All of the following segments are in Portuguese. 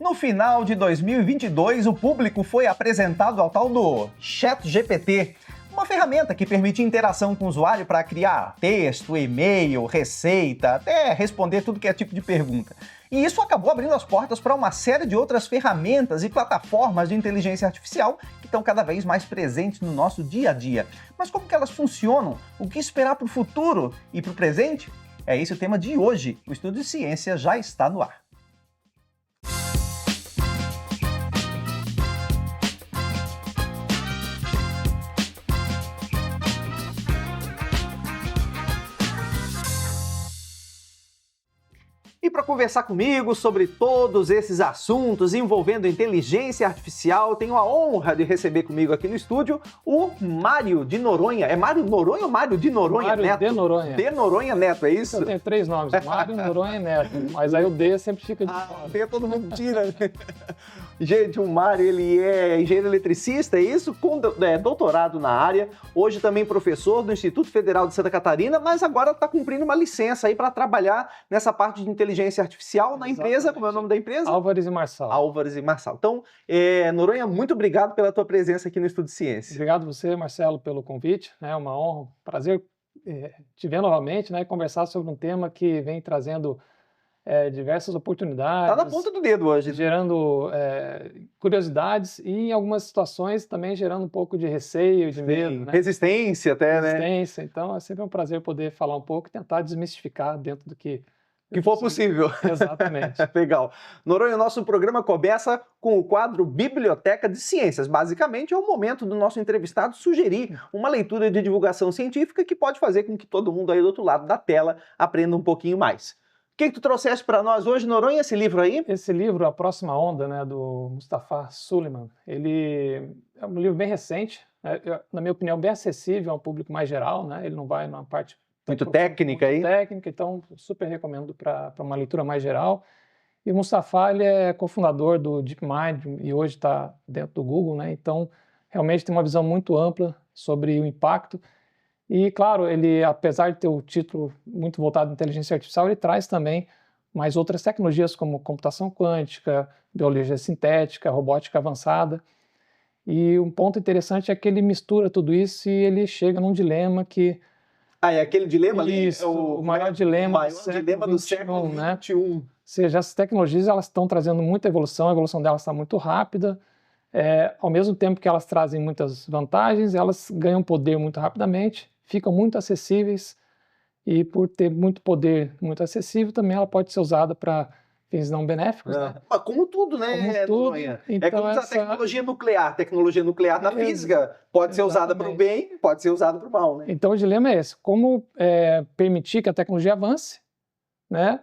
No final de 2022, o público foi apresentado ao tal do ChatGPT, uma ferramenta que permite interação com o usuário para criar texto, e-mail, receita, até responder tudo que é tipo de pergunta. E isso acabou abrindo as portas para uma série de outras ferramentas e plataformas de inteligência artificial que estão cada vez mais presentes no nosso dia a dia. Mas como que elas funcionam? O que esperar para o futuro e para o presente? É esse o tema de hoje. O Estudo de Ciência já está no ar. E para conversar comigo sobre todos esses assuntos envolvendo inteligência artificial, tenho a honra de receber comigo aqui no estúdio o Mário de Noronha. É Mário Noronha ou Mário de Noronha Mário Neto? de Noronha. De Noronha Neto, é isso? Eu tenho 3 nomes, Mário, Noronha e Neto, mas aí o D sempre fica de fora. D todo mundo tira. Gente, o Mário, ele é engenheiro eletricista, é isso? Com doutorado na área, hoje também professor do Instituto Federal de Santa Catarina, mas agora está cumprindo uma licença aí para trabalhar nessa parte de inteligência artificial na empresa. Como é o nome da empresa? Álvares e Marçal. Álvares e Marçal. Então, Noronha, muito obrigado pela tua presença aqui no Estudo de Ciência. Obrigado você, Marcelo, pelo convite. É uma honra, um prazer te ver novamente, né, e conversar sobre um tema que vem trazendo diversas oportunidades. Tá na ponta do dedo hoje. Gerando curiosidades e, em algumas situações, também gerando um pouco de receio, de medo. Né? Resistência até, Resistência. Então, é sempre um prazer poder falar um pouco e tentar desmistificar dentro do que for possível. Exatamente. Legal. Noronha, o nosso programa começa com o quadro Biblioteca de Ciências. Basicamente, é o momento do nosso entrevistado sugerir uma leitura de divulgação científica que pode fazer com que todo mundo aí do outro lado da tela aprenda um pouquinho mais. O que tu trouxeste para nós hoje, Noronha, esse livro aí? Esse livro, A Próxima Onda, né, do Mustafa Suleyman, ele é um livro bem recente, na minha opinião, bem acessível ao público mais geral, né? Ele não vai numa parte muito técnica aí. Técnica, então super recomendo para uma leitura mais geral. E o Mustafa, ele é cofundador do DeepMind e hoje está dentro do Google, né? Então realmente tem uma visão muito ampla sobre o impacto. E claro, ele, apesar de ter o título muito voltado à inteligência artificial, ele traz também mais outras tecnologias como computação quântica, biologia sintética, robótica avançada. E um ponto interessante é que ele mistura tudo isso e ele chega num dilema que é aquele dilema ali? Isso, o maior dilema do século XXI. Né? Ou seja, essas tecnologias elas estão trazendo muita evolução, a evolução delas está muito rápida, ao mesmo tempo que elas trazem muitas vantagens, elas ganham poder muito rapidamente, ficam muito acessíveis e por ter muito poder, muito acessível, também ela pode ser usada para fins não benéficos. Né? Mas como tudo, né? Como tudo. Então, é como usar tecnologia nuclear. Tecnologia nuclear na física pode ser usada para o bem, pode ser usada para o mal. Né? Então o dilema é esse: como permitir que a tecnologia avance, né?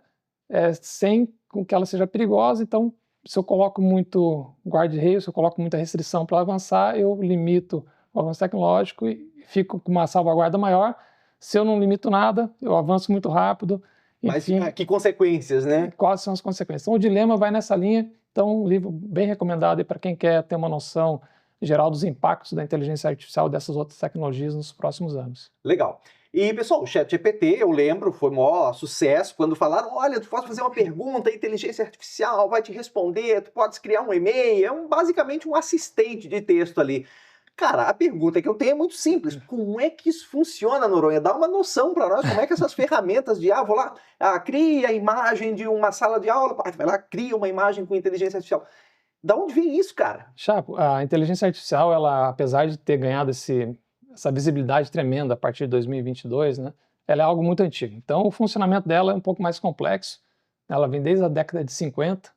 Sem que ela seja perigosa. Então, se eu coloco muito guarda-reio, se eu coloco muita restrição para avançar, eu limito o avanço tecnológico e fico com uma salvaguarda maior. Se eu não limito nada, eu avanço muito rápido. Enfim, mas que consequências, né? Quais são as consequências? Então, o dilema vai nessa linha. Então, um livro bem recomendado para quem quer ter uma noção geral dos impactos da inteligência artificial e dessas outras tecnologias nos próximos anos. Legal. E, pessoal, o ChatGPT, eu lembro, foi um maior sucesso quando falaram, olha, tu pode fazer uma pergunta, a inteligência artificial vai te responder, tu podes criar um e-mail, basicamente um assistente de texto ali. Cara, a pergunta que eu tenho é muito simples. Como é que isso funciona, Noronha? Dá uma noção para nós, como é que essas ferramentas de, vou lá, cria a imagem de uma sala de aula, vai lá, cria uma imagem com inteligência artificial. Da onde vem isso, cara? Chapo, a inteligência artificial, ela, apesar de ter ganhado essa visibilidade tremenda a partir de 2022, né, ela é algo muito antigo. Então, o funcionamento dela é um pouco mais complexo. Ela vem desde a década de 50,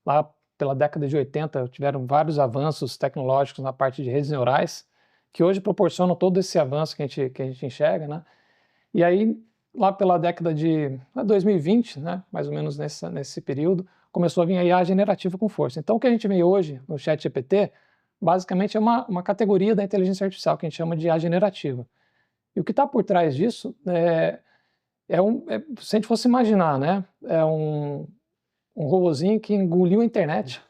lá pela década de 80, tiveram vários avanços tecnológicos na parte de redes neurais, que hoje proporcionam todo esse avanço que a gente enxerga, né? E aí, lá pela década de 2020, né, mais ou menos nesse período, começou a vir a IA generativa com força. Então, o que a gente vê hoje no ChatGPT, basicamente é uma categoria da inteligência artificial que a gente chama de IA generativa. E o que está por trás disso se a gente fosse imaginar, né, é um robozinho que engoliu a internet,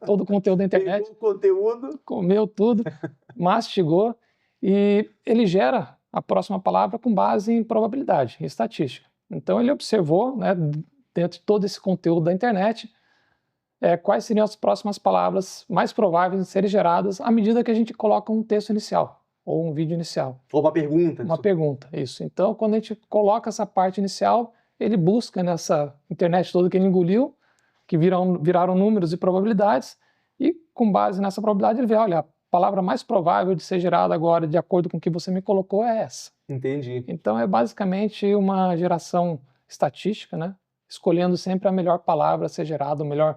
todo o conteúdo da internet, pegou o conteúdo, comeu tudo, mastigou, e ele gera a próxima palavra com base em probabilidade, em estatística. Então ele observou, né, dentro de todo esse conteúdo da internet, quais seriam as próximas palavras mais prováveis de serem geradas à medida que a gente coloca um texto inicial ou um vídeo inicial. Ou uma pergunta. Uma pergunta, isso. Então, quando a gente coloca essa parte inicial, ele busca nessa internet toda que ele engoliu, que viraram números e probabilidades, e com base nessa probabilidade ele vê, olha, a palavra mais provável de ser gerada agora, de acordo com o que você me colocou, é essa. Entendi. Então é basicamente uma geração estatística, né? Escolhendo sempre a melhor palavra a ser gerada, o melhor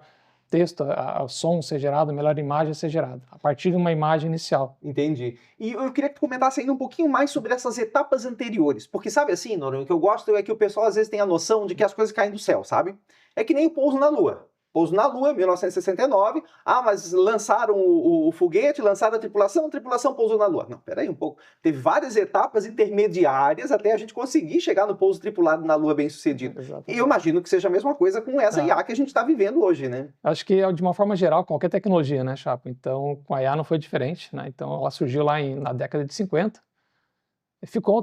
texto, o som ser gerado, a melhor imagem a ser gerada, a partir de uma imagem inicial. Entendi. E eu queria que tu comentasse ainda um pouquinho mais sobre essas etapas anteriores, porque sabe assim, Noronha, o que eu gosto é que o pessoal às vezes tem a noção de que as coisas caem do céu, sabe? É que nem o pouso na Lua. Pouso na Lua, 1969, mas lançaram o foguete, lançaram a tripulação pousou na Lua. Não, peraí um pouco. Teve várias etapas intermediárias até a gente conseguir chegar no pouso tripulado na Lua bem sucedido. Exatamente. E eu imagino que seja a mesma coisa com essa IA que a gente está vivendo hoje, né? Acho que de uma forma geral, qualquer tecnologia, né, Chapa? Então, com a IA não foi diferente, né? Então, ela surgiu lá na década de 50.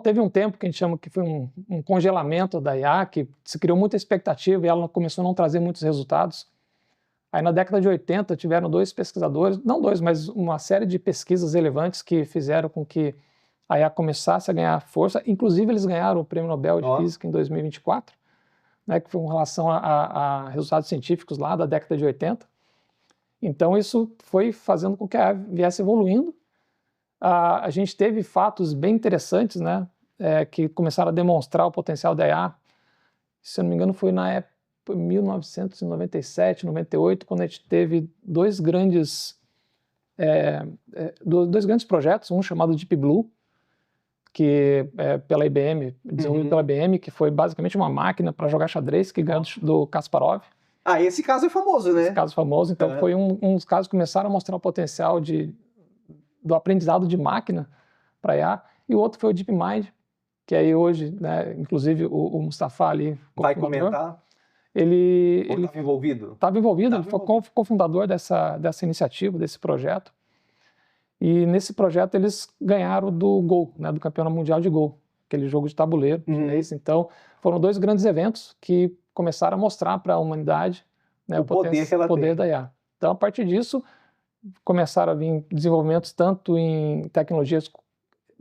Teve um tempo que a gente chama que foi um congelamento da IA, que se criou muita expectativa e ela começou a não trazer muitos resultados. Aí na década de 80 tiveram dois pesquisadores, não dois, mas uma série de pesquisas relevantes que fizeram com que a IA começasse a ganhar força. Inclusive eles ganharam o Prêmio Nobel de Física em 2024, né, que foi em relação a resultados científicos lá da década de 80. Então isso foi fazendo com que a IA viesse evoluindo. A gente teve fatos bem interessantes, né, que começaram a demonstrar o potencial da IA. Se eu não me engano foi na época 1997, 98, quando a gente teve dois grandes projetos, um chamado Deep Blue, que é pela IBM, desenvolvido pela IBM, que foi basicamente uma máquina para jogar xadrez, que ganhou do Kasparov. Esse caso é famoso, né? Esse caso famoso, então foi um dos casos que começaram a mostrar o potencial do aprendizado de máquina para IA, e o outro foi o DeepMind, que aí hoje, né, inclusive o Mustafa ali, vai comentar. Ele estava envolvido? Estava envolvido, ele foi cofundador dessa iniciativa, desse projeto. E nesse projeto eles ganharam do Go, né, do Campeonato Mundial de Go, aquele jogo de tabuleiro chinês. Então foram dois grandes eventos que começaram a mostrar para a humanidade, né, o poder da IA. Então a partir disso começaram a vir desenvolvimentos tanto em tecnologias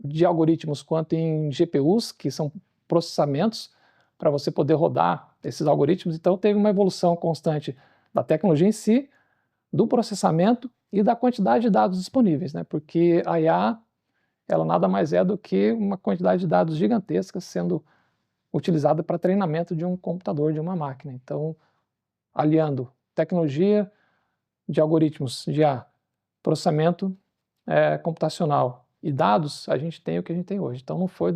de algoritmos quanto em GPUs, que são processamentos para você poder rodar esses algoritmos. Então teve uma evolução constante da tecnologia em si, do processamento e da quantidade de dados disponíveis, né? Porque a IA, ela nada mais é do que uma quantidade de dados gigantesca sendo utilizada para treinamento de um computador, de uma máquina. Então, aliando tecnologia de algoritmos de IA, processamento computacional e dados, a gente tem o que a gente tem hoje. Então não foi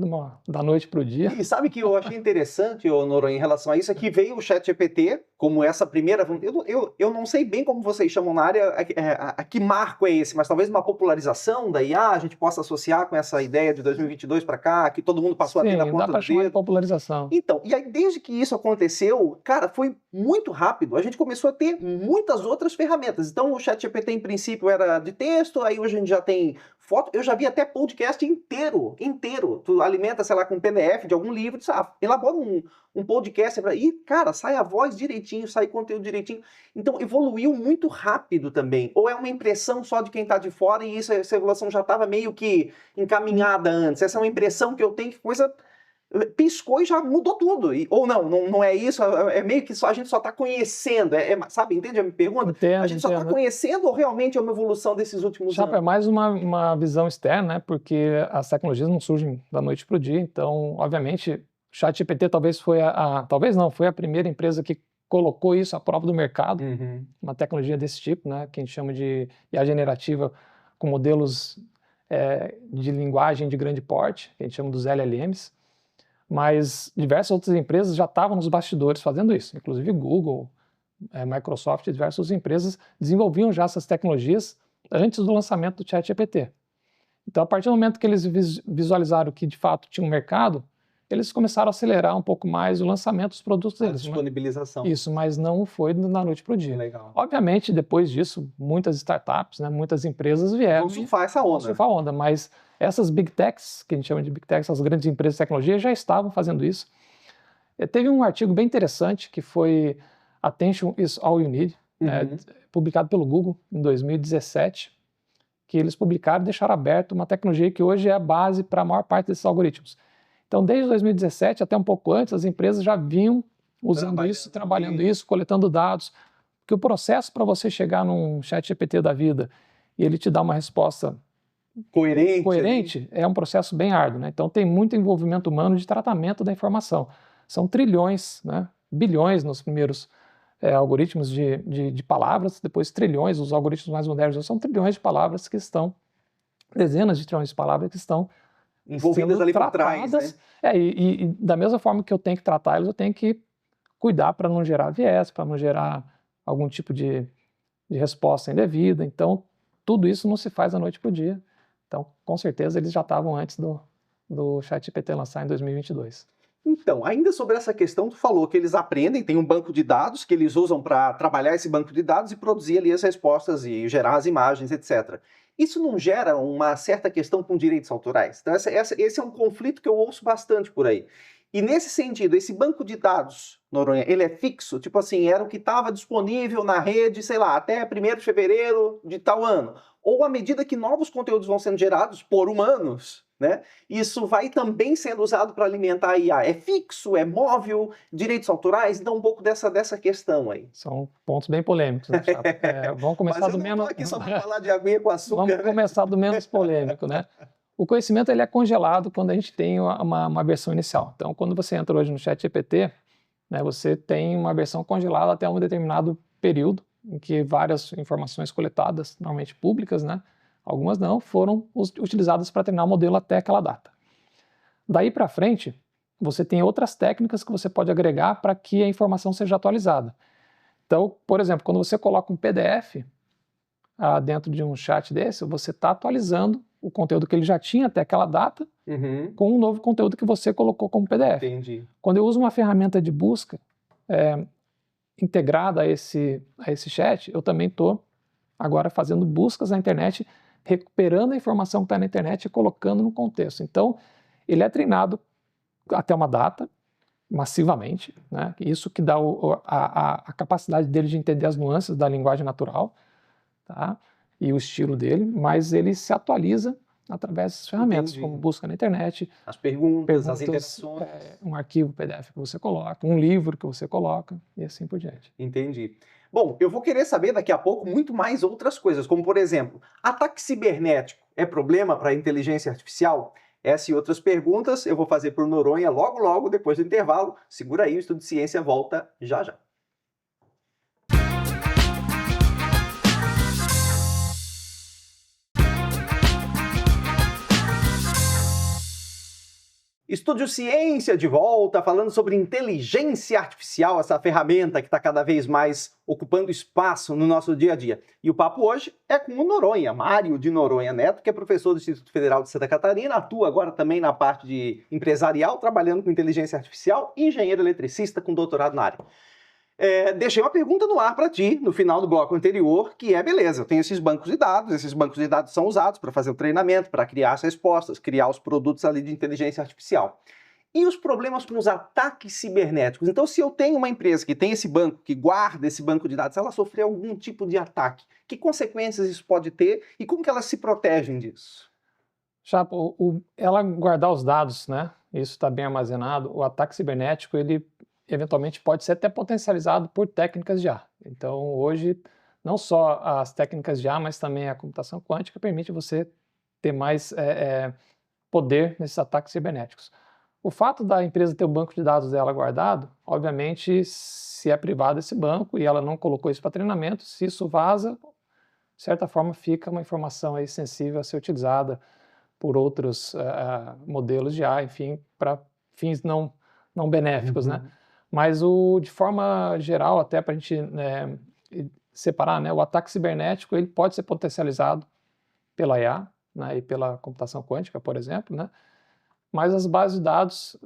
da noite para o dia. E sabe que eu achei interessante, Noronha, em relação a isso, é que veio o ChatGPT como essa primeira... Eu não sei bem como vocês chamam na área, a que marco é esse, mas talvez uma popularização da IA, a gente possa associar com essa ideia de 2022 para cá, que todo mundo passou a ter na ponta do dedo. Sim, dá para chamar de popularização. Então, e aí desde que isso aconteceu, cara, foi muito rápido. A gente começou a ter muitas outras ferramentas. Então o ChatGPT em princípio era de texto, aí hoje a gente já tem foto. Eu já vi até podcast inteiro. Tu alimenta, sei lá, com um PDF de algum livro, elabora um podcast e, cara, sai a voz direitinho, sai conteúdo direitinho. Então evoluiu muito rápido também. Ou é uma impressão só de quem está de fora e essa evolução já estava meio que encaminhada antes. Essa é uma impressão que eu tenho, que coisa... piscou e já mudou tudo. Ou não é isso, é meio que a gente só está conhecendo, sabe, entende a minha pergunta? Entendo, a gente só está conhecendo ou realmente é uma evolução desses últimos anos? É mais uma visão externa, né? Porque as tecnologias não surgem da noite para o dia, então, obviamente, o ChatGPT talvez foi foi a primeira empresa que colocou isso à prova do mercado, uma tecnologia desse tipo, né? Que a gente chama de IA generativa com modelos de linguagem de grande porte, que a gente chama dos LLMs. Mas diversas outras empresas já estavam nos bastidores fazendo isso, inclusive Google, Microsoft e diversas outras empresas desenvolviam já essas tecnologias antes do lançamento do ChatGPT. Então, a partir do momento que eles visualizaram que de fato tinha um mercado, eles começaram a acelerar um pouco mais o lançamento dos produtos deles. A disponibilização. Isso, mas não foi da noite para o dia. Legal. Obviamente, depois disso, muitas startups, né, muitas empresas vieram. Vão surfar essa onda. Vão surfar a onda, mas essas big techs, que a gente chama de big techs, as grandes empresas de tecnologia, já estavam fazendo isso. Teve um artigo bem interessante que foi Attention is All You Need, publicado pelo Google em 2017, que eles publicaram e deixaram aberto uma tecnologia que hoje é a base para a maior parte desses algoritmos. Então, desde 2017 até um pouco antes, as empresas já vinham usando isso, trabalhando isso, coletando dados, porque o processo para você chegar num chat GPT da vida e ele te dar uma resposta coerente é um processo bem árduo, né? Então tem muito envolvimento humano de tratamento da informação. São trilhões, né? Bilhões nos primeiros algoritmos de palavras, depois trilhões, os algoritmos mais modernos são trilhões de palavras que estão, dezenas de trilhões de palavras que estão envolvidas ali por trás, né? E da mesma forma que eu tenho que tratar eles, eu tenho que cuidar para não gerar viés, para não gerar algum tipo de resposta indevida. Então, tudo isso não se faz da noite para o dia. Então, com certeza, eles já estavam antes do ChatGPT lançar em 2022. Então, ainda sobre essa questão, tu falou que eles aprendem, tem um banco de dados que eles usam para trabalhar esse banco de dados e produzir ali as respostas e gerar as imagens, etc. Isso não gera uma certa questão com direitos autorais? Então, esse é um conflito que eu ouço bastante por aí. E nesse sentido, esse banco de dados, Noronha, ele é fixo? Tipo assim, era o que estava disponível na rede, sei lá, até 1º de fevereiro de tal ano. Ou à medida que novos conteúdos vão sendo gerados por humanos, né, isso vai também sendo usado para alimentar a IA. É fixo, é móvel, direitos autorais? Então um pouco dessa questão aí. São pontos bem polêmicos, né, vamos começar Mas eu do não menos... estou aqui só para falar de aguinha com açúcar. Vamos começar do menos polêmico, né? O conhecimento ele é congelado quando a gente tem uma versão inicial. Então, quando você entra hoje no ChatGPT, né, você tem uma versão congelada até um determinado período, em que várias informações coletadas, normalmente públicas, né, algumas não, foram utilizadas para treinar o modelo até aquela data. Daí para frente, você tem outras técnicas que você pode agregar para que a informação seja atualizada. Então, por exemplo, quando você coloca um PDF dentro de um chat desse, você está atualizando o conteúdo que ele já tinha até aquela data com um novo conteúdo que você colocou como PDF. Entendi. Quando eu uso uma ferramenta de busca integrada a esse chat, eu também estou agora fazendo buscas na internet, recuperando a informação que está na internet e colocando no contexto. Então, ele é treinado até uma data, massivamente, né? Isso que dá a capacidade dele de entender as nuances da linguagem natural, tá? E o estilo dele, mas ele se atualiza através dessas ferramentas, como busca na internet, as perguntas, as interações, um arquivo PDF que você coloca, um livro que você coloca e assim por diante. Entendi. Bom, eu vou querer saber daqui a pouco muito mais outras coisas, como por exemplo, ataque cibernético é problema para a inteligência artificial? Essa e outras perguntas eu vou fazer para o Noronha logo depois do intervalo. Segura aí, o Estudo de Ciência volta já já. Estúdio Ciência de volta, falando sobre inteligência artificial, essa ferramenta que está cada vez mais ocupando espaço no nosso dia a dia. E o papo hoje é com o Noronha, Mário de Noronha Neto, que é professor do Instituto Federal de Santa Catarina, atua agora também na parte de empresarial, trabalhando com inteligência artificial, e engenheiro eletricista com doutorado na área. Deixei uma pergunta no ar para ti, no final do bloco anterior, que é, beleza, eu tenho esses bancos de dados são usados para fazer o treinamento, para criar as respostas, criar os produtos ali de inteligência artificial. E os problemas com os ataques cibernéticos? Então, se eu tenho uma empresa que tem esse banco, que guarda esse banco de dados, ela sofrer algum tipo de ataque, que consequências isso pode ter e como que elas se protegem disso? Chapo, ela guardar os dados, né? Isso está bem armazenado. O ataque cibernético, ele eventualmente pode ser até potencializado por técnicas de IA. Então, hoje, não só as técnicas de IA, mas também a computação quântica permite você ter mais poder nesses ataques cibernéticos. O fato da empresa ter o banco de dados dela guardado, obviamente, se é privado esse banco e ela não colocou isso para treinamento, se isso vaza, de certa forma fica uma informação aí sensível a ser utilizada por outros modelos de IA, enfim, para fins não benéficos, né? Mas de forma geral, até para a gente separar, né, o ataque cibernético ele pode ser potencializado pela IA, né, e pela computação quântica, por exemplo, né? Mas as bases de dados,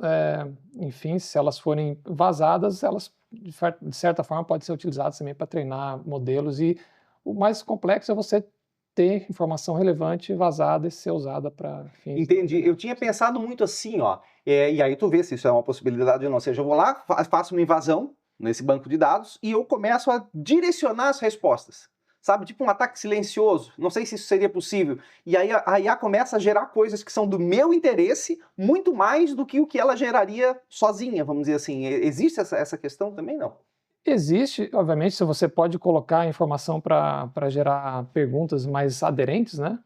enfim, se elas forem vazadas, elas de certa forma podem ser utilizadas também para treinar modelos, e o mais complexo é você ter informação relevante vazada e ser usada para fins... Entendi. Eu tinha pensado muito assim, ó, e aí tu vê se isso é uma possibilidade ou não. Ou seja, eu vou lá, faço uma invasão, nesse banco de dados e eu começo a direcionar as respostas. Sabe, tipo um ataque silencioso, não sei se isso seria possível. E aí a IA começa a gerar coisas que são do meu interesse, muito mais do que o que ela geraria sozinha, vamos dizer assim. Existe essa questão também, não? Existe, obviamente, se você pode colocar informação para gerar perguntas mais aderentes, né?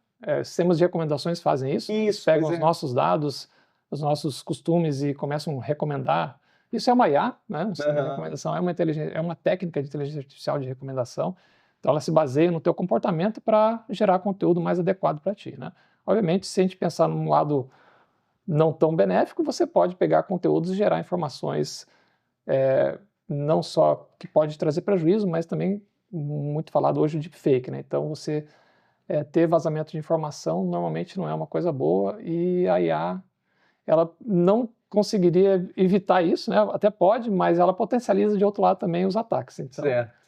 Sistemas de recomendações fazem isso. Eles pegam os nossos dados, os nossos costumes e começam a recomendar. Isso é uma IA, né? Um sistema de recomendação é uma técnica de inteligência artificial de recomendação. Então, ela se baseia no teu comportamento para gerar conteúdo mais adequado para ti, né? Obviamente, se a gente pensar num lado não tão benéfico, você pode pegar conteúdos e gerar informações não só que pode trazer prejuízo, mas também, muito falado hoje, o deepfake, né? Então, você ter vazamento de informação normalmente não é uma coisa boa e a IA, ela não conseguiria evitar isso, né? Até pode, mas ela potencializa de outro lado também os ataques. Então, certo.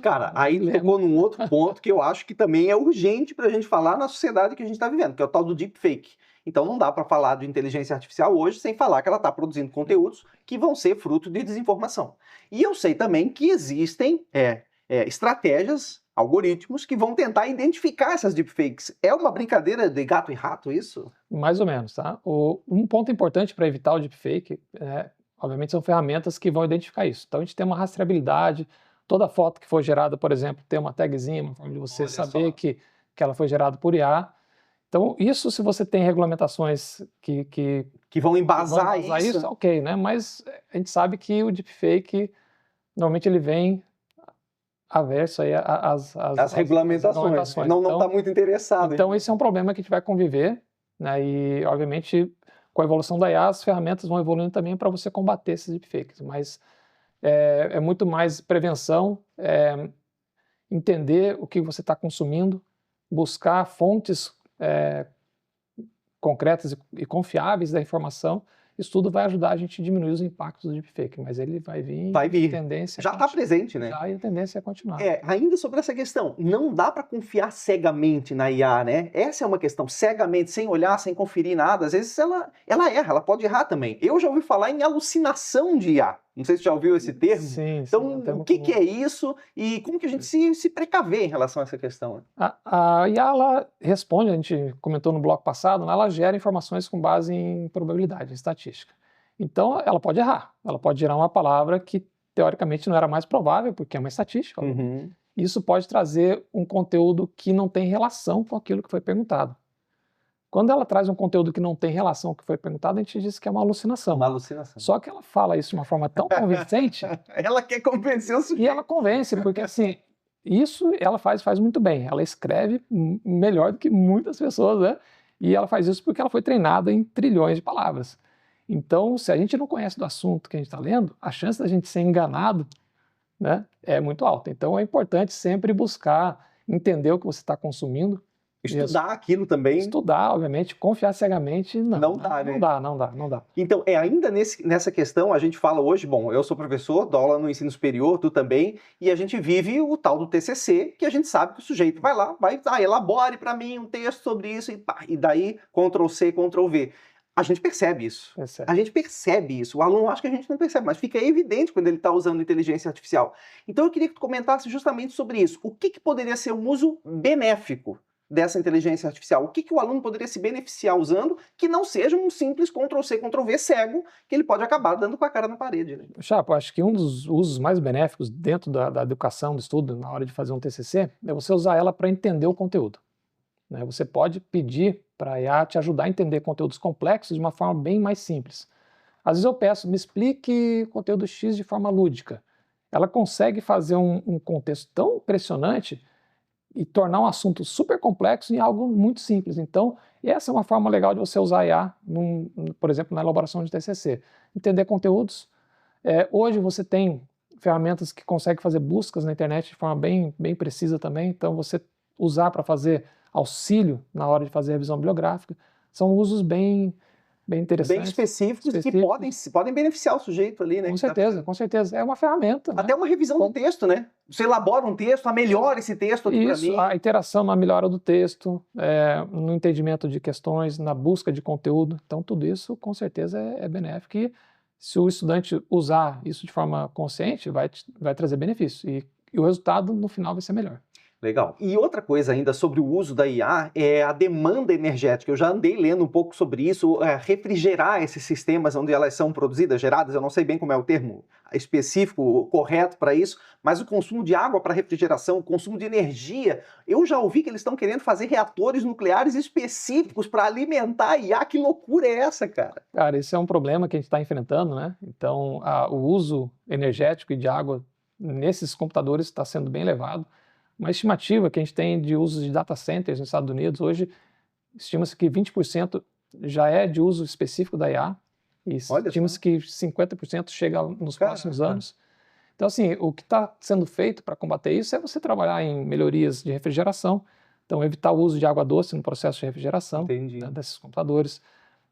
Cara, um aí dilema. tocou num outro ponto que eu acho que também é urgente para a gente falar na sociedade que a gente está vivendo, que é o tal do deepfake. Então não dá para falar de inteligência artificial hoje sem falar que ela está produzindo conteúdos que vão ser fruto de desinformação. E eu sei também que existem estratégias, algoritmos que vão tentar identificar essas deepfakes. É uma brincadeira de gato e rato isso? Mais ou menos, tá? Um ponto importante para evitar o deepfake, obviamente, são ferramentas que vão identificar isso. Então a gente tem uma rastreabilidade. Toda foto que for gerada, por exemplo, tem uma tagzinha, uma forma de você saber que ela foi gerada por IA. Então, isso, se você tem regulamentações que vão embasar isso, ok, né? Mas a gente sabe que o deepfake, normalmente ele vem averso aí às regulamentações. Não está muito interessado. Então, esse é um problema que a gente vai conviver, né? E, obviamente, com a evolução da IA, as ferramentas vão evoluindo também para você combater esses deepfakes. Mas é muito mais prevenção, entender o que você está consumindo, buscar fontes concretas e confiáveis da informação. Isso tudo vai ajudar a gente a diminuir os impactos do deepfake, mas ele vai vir. Tendência já está presente, né? Já, e a tendência é continuar. Ainda sobre essa questão, não dá para confiar cegamente na IA, né? Essa é uma questão, cegamente, sem olhar, sem conferir nada. Às vezes ela erra, ela pode errar também. Eu já ouvi falar em alucinação de IA. Não sei se você já ouviu esse termo. Sim. Então, o que é isso e como que a gente se precaver em relação a essa questão? A IA, ela responde, a gente comentou no bloco passado, né, ela gera informações com base em probabilidade, em estatística. Então, ela pode errar. Ela pode gerar uma palavra que, teoricamente, não era mais provável, porque é uma estatística. Uhum. Isso pode trazer um conteúdo que não tem relação com aquilo que foi perguntado. Quando ela traz um conteúdo que não tem relação com o que foi perguntado, a gente diz que é uma alucinação. Uma alucinação. Só que ela fala isso de uma forma tão convincente. Ela quer convencer o sujeito. E ela convence, porque assim, isso ela faz muito bem. Ela escreve melhor do que muitas pessoas, né? E ela faz isso porque ela foi treinada em trilhões de palavras. Então, se a gente não conhece do assunto que a gente está lendo, a chance da gente ser enganado, né, é muito alta. Então, é importante sempre buscar entender o que você está consumindo. Estudar aquilo também. Estudar, obviamente, confiar cegamente, não dá, né? Não dá. Então, ainda nessa questão, a gente fala hoje, bom, eu sou professor, dou aula no ensino superior, tu também, e a gente vive o tal do TCC, que a gente sabe que o sujeito vai lá, elabore para mim um texto sobre isso, e daí Ctrl+C, Ctrl+V. A gente percebe isso. A gente percebe isso. O aluno acha que a gente não percebe, mas fica evidente quando ele está usando inteligência artificial. Então, eu queria que tu comentasse justamente sobre isso. O que poderia ser um uso benéfico dessa inteligência artificial? O que o aluno poderia se beneficiar usando que não seja um simples Ctrl+C, Ctrl+V cego, que ele pode acabar dando com a cara na parede, né? Chapo, acho que um dos usos mais benéficos dentro da educação, do estudo, na hora de fazer um TCC, é você usar ela para entender o conteúdo. Né? Você pode pedir para a IA te ajudar a entender conteúdos complexos de uma forma bem mais simples. Às vezes eu peço, me explique conteúdo X de forma lúdica. Ela consegue fazer um contexto tão impressionante e tornar um assunto super complexo em algo muito simples. Então, essa é uma forma legal de você usar a IA, por exemplo, na elaboração de TCC. Entender conteúdos. Hoje você tem ferramentas que conseguem fazer buscas na internet de forma bem precisa também, então você usar para fazer auxílio na hora de fazer revisão bibliográfica. São usos bem interessantes. Bem específicos que podem beneficiar o sujeito ali, né? Com certeza. É uma ferramenta. Até uma revisão do texto, né? Você elabora um texto, melhora esse texto aqui para mim. A interação na melhora do texto, no entendimento de questões, na busca de conteúdo. Então, tudo isso, com certeza, é benéfico. E se o estudante usar isso de forma consciente, vai trazer benefício. E o resultado, no final, vai ser melhor. Legal. E outra coisa ainda sobre o uso da IA é a demanda energética. Eu já andei lendo um pouco sobre isso, refrigerar esses sistemas onde elas são produzidas, geradas, eu não sei bem como é o termo específico, correto para isso, mas o consumo de água para refrigeração, o consumo de energia, eu já ouvi que eles estão querendo fazer reatores nucleares específicos para alimentar a IA. Que loucura é essa, cara? Cara, esse é um problema que a gente está enfrentando, né? Então, o uso energético e de água nesses computadores está sendo bem elevado. Uma estimativa que a gente tem de uso de data centers nos Estados Unidos hoje, estima-se que 20% já é de uso específico da IA, e estima-se que 50% chega nos próximos anos. Então, assim, o que está sendo feito para combater isso é você trabalhar em melhorias de refrigeração, então evitar o uso de água doce no processo de refrigeração, né, desses computadores,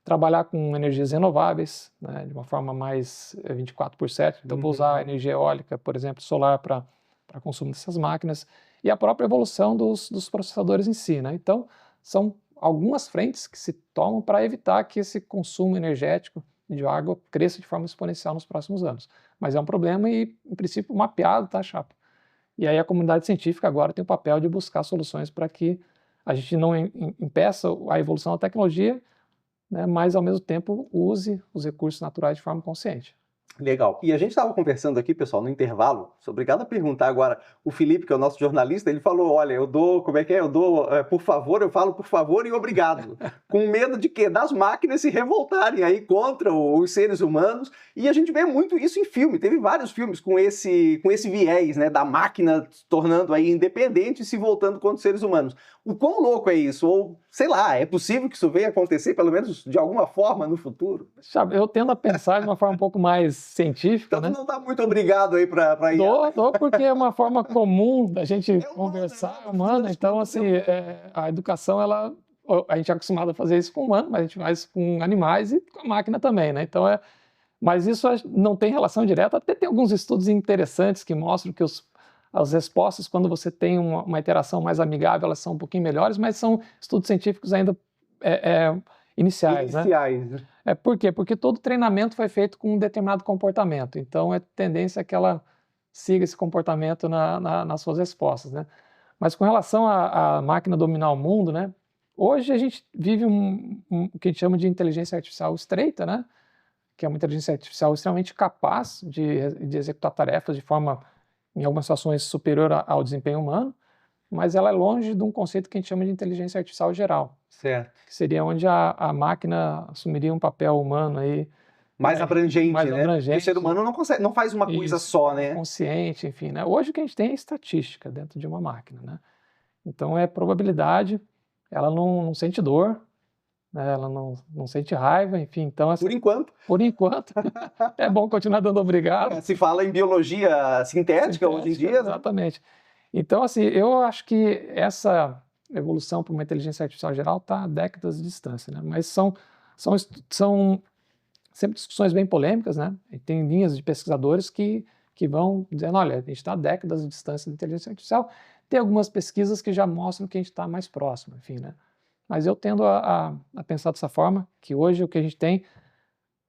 trabalhar com energias renováveis, né, de uma forma mais 24/7, então vou usar energia eólica, por exemplo, solar para consumo dessas máquinas, e a própria evolução dos processadores em si, né? Então, são algumas frentes que se tomam para evitar que esse consumo energético de água cresça de forma exponencial nos próximos anos. Mas é um problema e, em princípio, mapeado, tá, Chapa? E aí a comunidade científica agora tem o papel de buscar soluções para que a gente não impeça a evolução da tecnologia, né, mas, ao mesmo tempo, use os recursos naturais de forma consciente. Legal. E a gente estava conversando aqui, pessoal, no intervalo. Sou obrigado a perguntar agora. O Felipe, que é o nosso jornalista, ele falou: olha, eu dou, como é que é? Eu dou, por favor, eu falo por favor e obrigado. Com medo de quê? Das máquinas se revoltarem aí contra os seres humanos. E a gente vê muito isso em filme. Teve vários filmes com esse viés, né? Da máquina se tornando aí independente e se voltando contra os seres humanos. O quão louco é isso? Ou, sei lá, é possível que isso venha acontecer, pelo menos de alguma forma, no futuro? Sabe, eu tendo a pensar de uma forma um pouco mais científica, então, né? Não dá muito obrigado aí para IA. Dou porque é uma forma comum da gente conversar, humana. Então, assim, a educação, a gente é acostumado a fazer isso com humano, mas a gente faz com animais e com a máquina também, né? Então, mas isso não tem relação direta. Até tem alguns estudos interessantes que mostram que as respostas, quando você tem uma interação mais amigável, elas são um pouquinho melhores, mas são estudos científicos ainda iniciais, né? Por quê? Porque todo treinamento foi feito com um determinado comportamento. Então, é tendência que ela siga esse comportamento nas suas respostas, né? Mas com relação à máquina dominar o mundo, né? Hoje a gente vive o que a gente chama de inteligência artificial estreita, né? Que é uma inteligência artificial extremamente capaz de executar tarefas de forma, em algumas situações, superior ao desempenho humano, mas ela é longe de um conceito que a gente chama de inteligência artificial geral. Certo. Que seria onde a máquina assumiria um papel humano aí. Mais abrangente, mais né? abrangente. Porque o ser humano não faz uma coisa só, né? Consciente, enfim, né? Hoje o que a gente tem é estatística dentro de uma máquina, né? Então é probabilidade, ela não sente dor, né? Ela não sente raiva, enfim. Então, por enquanto. Por enquanto. É bom continuar dando obrigado. Se fala em biologia sintética hoje em dia, né? Exatamente. Então, assim, eu acho que essa evolução para uma inteligência artificial geral está a décadas de distância, né? Mas são sempre discussões bem polêmicas, né? E tem linhas de pesquisadores que vão dizendo, olha, a gente está a décadas de distância da inteligência artificial. Tem algumas pesquisas que já mostram que a gente está mais próximo, enfim, né? Mas eu tendo a pensar dessa forma, que hoje o que a gente tem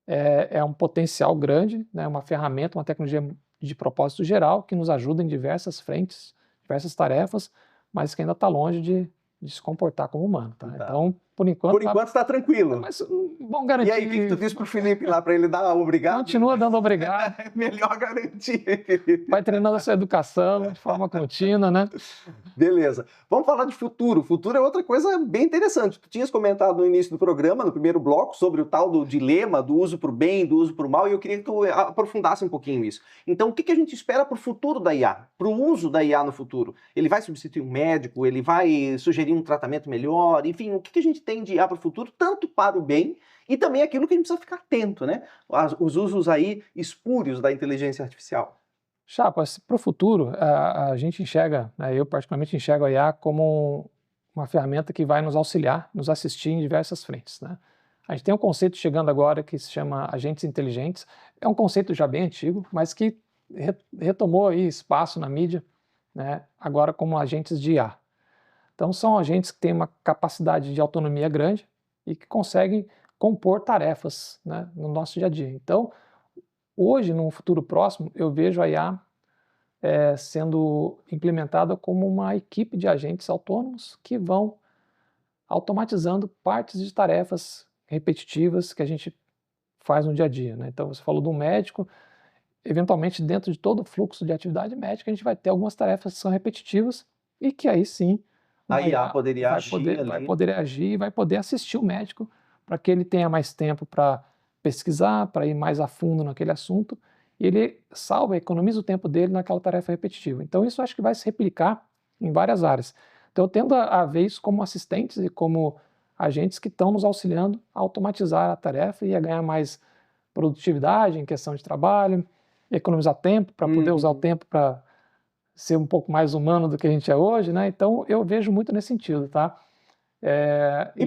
é um potencial grande, né? Uma ferramenta, uma tecnologia de propósito geral que nos ajuda em diversas frentes, diversas tarefas, mas que ainda está longe de se comportar como humano, tá? Então, por enquanto está tranquilo. Mas bom garantir. E aí, o que tu disse pro Felipe lá, para ele dar obrigado? Continua dando obrigado. É melhor garantir, Felipe. Vai treinando a sua educação de forma contínua, né? Beleza. Vamos falar de futuro. Futuro é outra coisa bem interessante. Tu tinhas comentado no início do programa, no primeiro bloco, sobre o tal do dilema do uso para o bem, do uso para o mal, e eu queria que tu aprofundasse um pouquinho isso. Então, o que a gente espera para o futuro da IA? Para o uso da IA no futuro? Ele vai substituir um médico? Ele vai sugerir um tratamento melhor? Enfim, o que a gente tem de IA para o futuro, tanto para o bem e também aquilo que a gente precisa ficar atento, né? Os usos aí espúrios da inteligência artificial. Chapa, para o futuro, a gente enxerga, né, eu particularmente enxergo a IA como uma ferramenta que vai nos auxiliar, nos assistir em diversas frentes, né? A gente tem um conceito chegando agora que se chama agentes inteligentes. É um conceito já bem antigo, mas que retomou aí espaço na mídia, né, agora como agentes de IA. Então são agentes que têm uma capacidade de autonomia grande e que conseguem compor tarefas, né, no nosso dia a dia. Então Hoje, num futuro próximo, eu vejo a IA sendo implementada como uma equipe de agentes autônomos que vão automatizando partes de tarefas repetitivas que a gente faz no dia a dia, né? Então, você falou do médico, eventualmente, dentro de todo o fluxo de atividade médica, a gente vai ter algumas tarefas que são repetitivas e que aí sim A IA poderia vai poder agir e vai poder assistir o médico para que ele tenha mais tempo para pesquisar, para ir mais a fundo naquele assunto, e ele economiza o tempo dele naquela tarefa repetitiva. Então isso acho que vai se replicar em várias áreas. Então eu tendo a ver isso como assistentes e como agentes que estão nos auxiliando a automatizar a tarefa e a ganhar mais produtividade em questão de trabalho, economizar tempo para poder usar o tempo para ser um pouco mais humano do que a gente é hoje, né? Então eu vejo muito nesse sentido, tá? E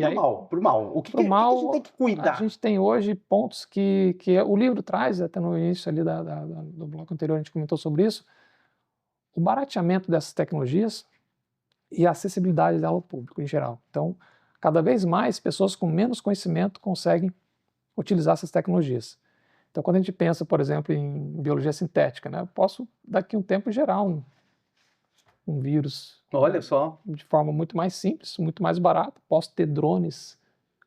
pro mal? O que a gente tem que cuidar? A gente tem hoje pontos que o livro traz, até no início ali do bloco anterior a gente comentou sobre isso, o barateamento dessas tecnologias e a acessibilidade dela ao público em geral. Então, cada vez mais pessoas com menos conhecimento conseguem utilizar essas tecnologias. Então, quando a gente pensa, por exemplo, em biologia sintética, né, eu posso, daqui a um tempo, gerar um vírus. Olha só. De forma muito mais simples, muito mais barata. Posso ter drones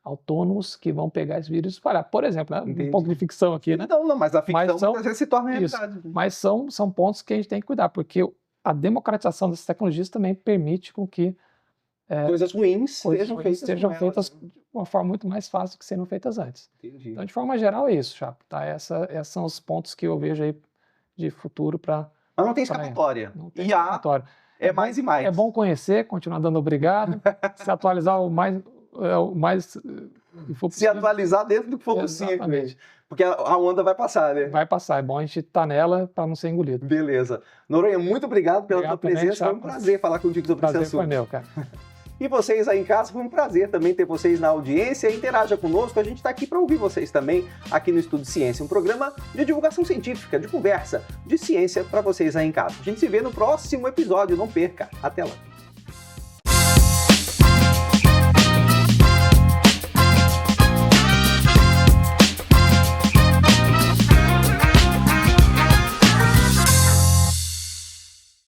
autônomos que vão pegar esse vírus e espalhar. Por exemplo, né? Um pouco de ficção aqui, né? Não, mas a ficção às vezes se torna realidade. Mas são pontos que a gente tem que cuidar, porque a democratização dessas tecnologias também permite com que coisas ruins sejam feitas de uma forma muito mais fácil do que sendo feitas antes. Entendi. Então, de forma geral, é isso, Chapo. Tá? Esses são os pontos que eu vejo aí de futuro para... Mas não tem escapatória. Não tem escapatória. É mais e mais. É bom conhecer, continuar dando obrigado, se atualizar o mais que for possível. Se atualizar dentro do que for possível. Porque a onda vai passar, né? Vai passar. É bom a gente estar nela para não ser engolido. Beleza. Noronha, muito obrigado pela tua presença. Foi um prazer falar contigo sobre esse assunto. Prazer foi meu, cara. E vocês aí em casa, foi um prazer também ter vocês na audiência. Interaja conosco, a gente está aqui para ouvir vocês também aqui no Estudo Ciência, um programa de divulgação científica, de conversa, de ciência para vocês aí em casa. A gente se vê no próximo episódio, não perca. Até lá.